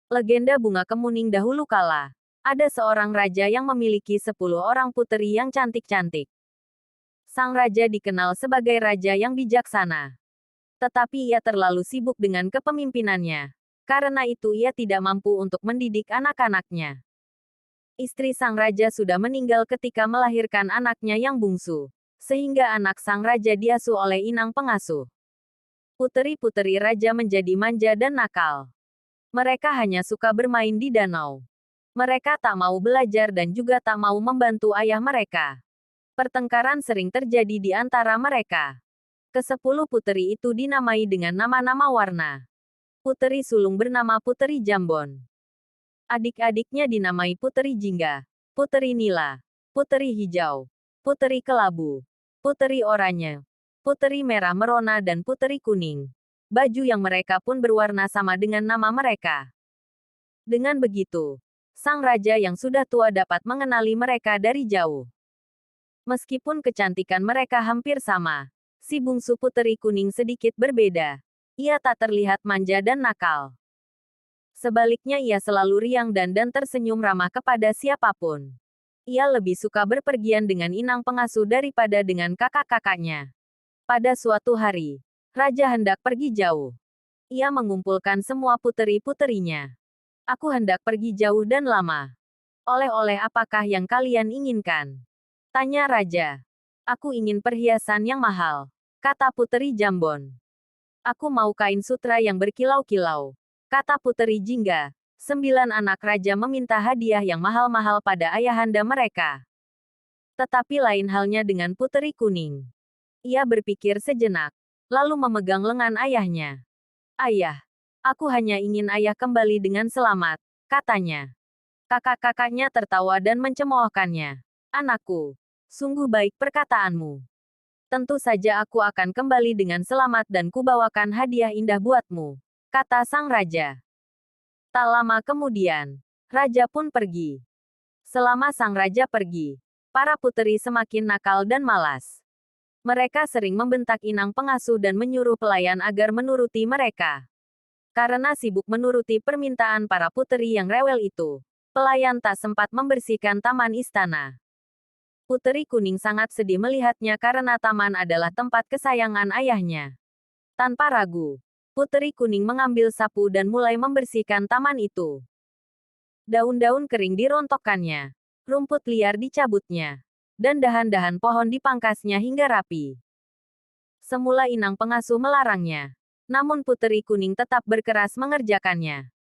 Legenda bunga kemuning dahulu kala. Ada seorang raja yang memiliki 10 orang puteri yang cantik-cantik. Sang raja dikenal sebagai raja yang bijaksana. Tetapi ia terlalu sibuk dengan kepemimpinannya. Karena itu ia tidak mampu untuk mendidik anak-anaknya. Istri sang raja sudah meninggal ketika melahirkan anaknya yang bungsu. Sehingga anak sang raja diasuh oleh inang pengasuh. Puteri-puteri raja menjadi manja dan nakal. Mereka hanya suka bermain di danau. Mereka tak mau belajar dan juga tak mau membantu ayah mereka. Pertengkaran sering terjadi di antara mereka. Kesepuluh puteri itu dinamai dengan nama-nama warna. Puteri sulung bernama Puteri Jambon. Adik-adiknya dinamai Puteri Jingga, Puteri Nila, Puteri Hijau, Puteri Kelabu, Puteri Oranye, Puteri Merah Merona dan Puteri Kuning. Baju yang mereka pun berwarna sama dengan nama mereka. Dengan begitu, sang raja yang sudah tua dapat mengenali mereka dari jauh. Meskipun kecantikan mereka hampir sama, si bungsu Puteri Kuning sedikit berbeda. Ia tak terlihat manja dan nakal. Sebaliknya ia selalu riang dan tersenyum ramah kepada siapapun. Ia lebih suka berpergian dengan inang pengasuh daripada dengan kakak-kakaknya. Pada suatu hari, raja hendak pergi jauh. Ia mengumpulkan semua puteri-puterinya. Aku hendak pergi jauh dan lama. Oleh-oleh apakah yang kalian inginkan? Tanya raja. Aku ingin perhiasan yang mahal, kata Puteri Jambon. Aku mau kain sutra yang berkilau-kilau, kata Puteri Jingga. 9 anak raja meminta hadiah yang mahal-mahal pada ayahanda mereka. Tetapi lain halnya dengan Puteri Kuning. Ia berpikir sejenak, lalu memegang lengan ayahnya. Ayah, aku hanya ingin ayah kembali dengan selamat, katanya. Kakak-kakaknya tertawa dan mencemoohkannya. Anakku, sungguh baik perkataanmu. Tentu saja aku akan kembali dengan selamat dan kubawakan hadiah indah buatmu, kata sang raja. Tak lama kemudian, raja pun pergi. Selama sang raja pergi, para puteri semakin nakal dan malas. Mereka sering membentak inang pengasuh dan menyuruh pelayan agar menuruti mereka. Karena sibuk menuruti permintaan para puteri yang rewel itu, pelayan tak sempat membersihkan taman istana. Puteri Kuning sangat sedih melihatnya karena taman adalah tempat kesayangan ayahnya. Tanpa ragu, Puteri Kuning mengambil sapu dan mulai membersihkan taman itu. Daun-daun kering dirontokkannya, rumput liar dicabutnya, dan dahan-dahan pohon dipangkasnya hingga rapi. Semula inang pengasuh melarangnya, namun Puteri Kuning tetap berkeras mengerjakannya.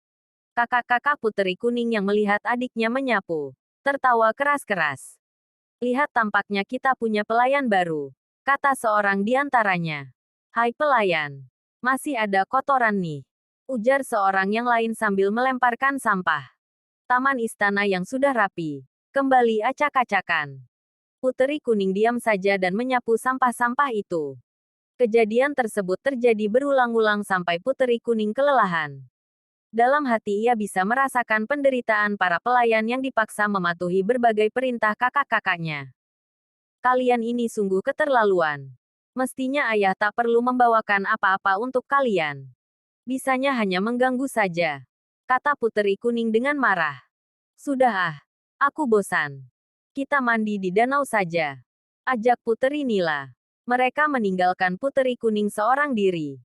Kakak-kakak Puteri Kuning yang melihat adiknya menyapu, tertawa keras-keras. Lihat tampaknya kita punya pelayan baru, kata seorang di antaranya. Hai pelayan, masih ada kotoran nih, ujar seorang yang lain sambil melemparkan sampah. Taman istana yang sudah rapi, kembali acak-acakan. Puteri Kuning diam saja dan menyapu sampah-sampah itu. Kejadian tersebut terjadi berulang-ulang sampai Puteri Kuning kelelahan. Dalam hati ia bisa merasakan penderitaan para pelayan yang dipaksa mematuhi berbagai perintah kakak-kakaknya. Kalian ini sungguh keterlaluan. Mestinya ayah tak perlu membawakan apa-apa untuk kalian. Bisanya hanya mengganggu saja, kata Puteri Kuning dengan marah. Sudah aku bosan. Kita mandi di danau saja, ajak Puteri Nila. Mereka meninggalkan Puteri Kuning seorang diri.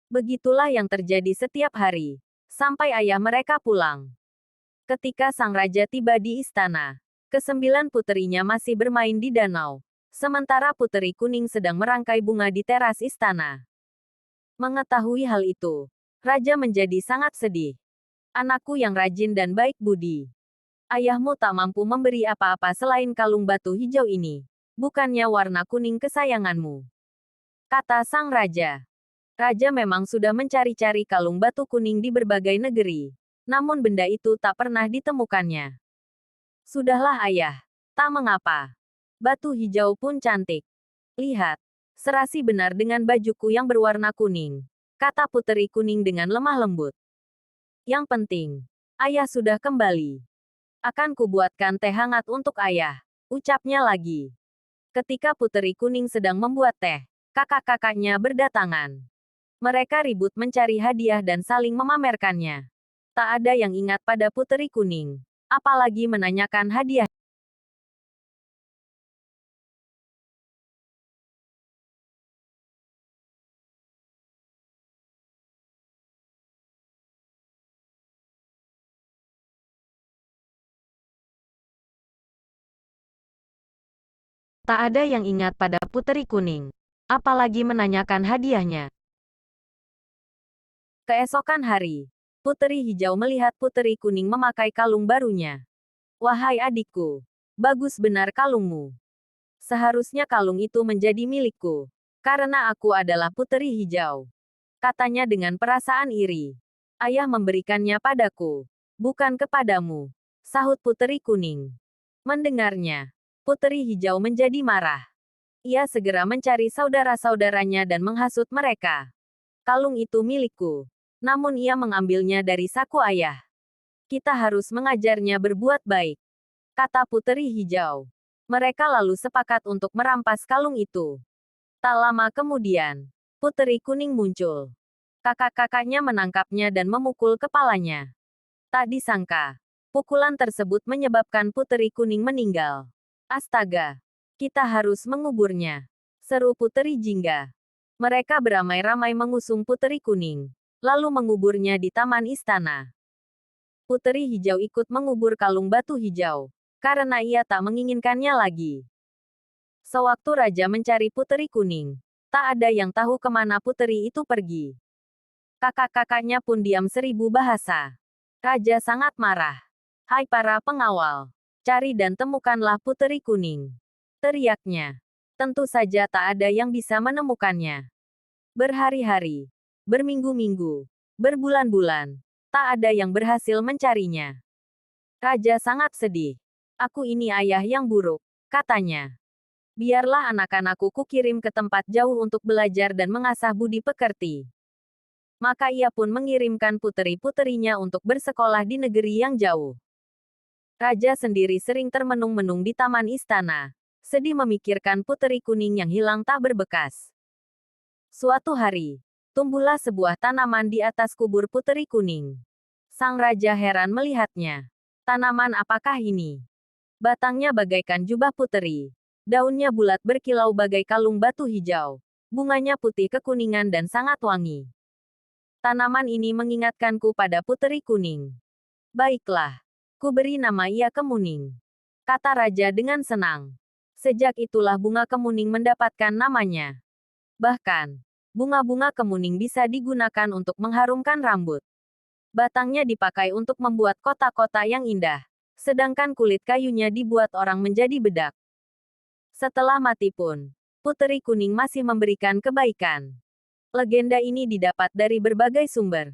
Begitulah yang terjadi setiap hari, sampai ayah mereka pulang. Ketika sang raja tiba di istana, ke-9 puterinya masih bermain di danau, sementara Puteri Kuning sedang merangkai bunga di teras istana. Mengetahui hal itu, raja menjadi sangat sedih. Anakku yang rajin dan baik budi. Ayahmu tak mampu memberi apa-apa selain kalung batu hijau ini. Bukannya warna kuning kesayanganmu, kata sang raja. Raja memang sudah mencari-cari kalung batu kuning di berbagai negeri. Namun benda itu tak pernah ditemukannya. Sudahlah ayah, tak mengapa. Batu hijau pun cantik. Lihat, serasi benar dengan bajuku yang berwarna kuning, kata Puteri Kuning dengan lemah lembut. Yang penting, ayah sudah kembali. Akan kubuatkan teh hangat untuk ayah, ucapnya lagi. Ketika Puteri Kuning sedang membuat teh, kakak-kakaknya berdatangan. Mereka ribut mencari hadiah dan saling memamerkannya. Tak ada yang ingat pada Puteri Kuning. Apalagi menanyakan hadiah. Tak ada yang ingat pada Puteri Kuning. Apalagi menanyakan hadiahnya. Keesokan hari, Puteri Hijau melihat Puteri Kuning memakai kalung barunya. Wahai adikku, bagus benar kalungmu. Seharusnya kalung itu menjadi milikku. Karena aku adalah Puteri Hijau. Katanya dengan perasaan iri. Ayah memberikannya padaku. Bukan kepadamu. Sahut Puteri Kuning. Mendengarnya, Puteri Hijau menjadi marah. Ia segera mencari saudara-saudaranya dan menghasut mereka. Kalung itu milikku. Namun ia mengambilnya dari saku ayah. Kita harus mengajarnya berbuat baik, kata Puteri Hijau. Mereka lalu sepakat untuk merampas kalung itu. Tak lama kemudian, Puteri Kuning muncul. Kakak-kakaknya menangkapnya dan memukul kepalanya. Tak disangka, pukulan tersebut menyebabkan Puteri Kuning meninggal. Astaga, kita harus menguburnya, seru Puteri Jingga. Mereka beramai-ramai mengusung Puteri Kuning, lalu menguburnya di taman istana. Puteri Hijau ikut mengubur kalung batu hijau, karena ia tak menginginkannya lagi. Sewaktu Raja mencari Puteri Kuning, tak ada yang tahu kemana puteri itu pergi. Kakak-kakaknya pun diam seribu bahasa. Raja sangat marah. Hai para pengawal, cari dan temukanlah Puteri Kuning, teriaknya. Tentu saja tak ada yang bisa menemukannya. Berhari-hari, berminggu-minggu, berbulan-bulan, tak ada yang berhasil mencarinya. Raja sangat sedih. Aku ini ayah yang buruk, katanya. Biarlah anak-anakku kukirim ke tempat jauh untuk belajar dan mengasah budi pekerti. Maka ia pun mengirimkan puteri-puterinya untuk bersekolah di negeri yang jauh. Raja sendiri sering termenung-menung di taman istana, sedih memikirkan Puteri Kuning yang hilang tak berbekas. Suatu hari, tumbuhlah sebuah tanaman di atas kubur Puteri Kuning. Sang Raja heran melihatnya. Tanaman apakah ini? Batangnya bagaikan jubah puteri. Daunnya bulat berkilau bagai kalung batu hijau. Bunganya putih kekuningan dan sangat wangi. Tanaman ini mengingatkanku pada Puteri Kuning. Baiklah, ku beri nama ia Kemuning, kata Raja dengan senang. Sejak itulah bunga kemuning mendapatkan namanya. Bahkan, bunga-bunga kemuning bisa digunakan untuk mengharumkan rambut. Batangnya dipakai untuk membuat kota-kota yang indah, sedangkan kulit kayunya dibuat orang menjadi bedak. Setelah mati pun, Puteri Kuning masih memberikan kebaikan. Legenda ini didapat dari berbagai sumber,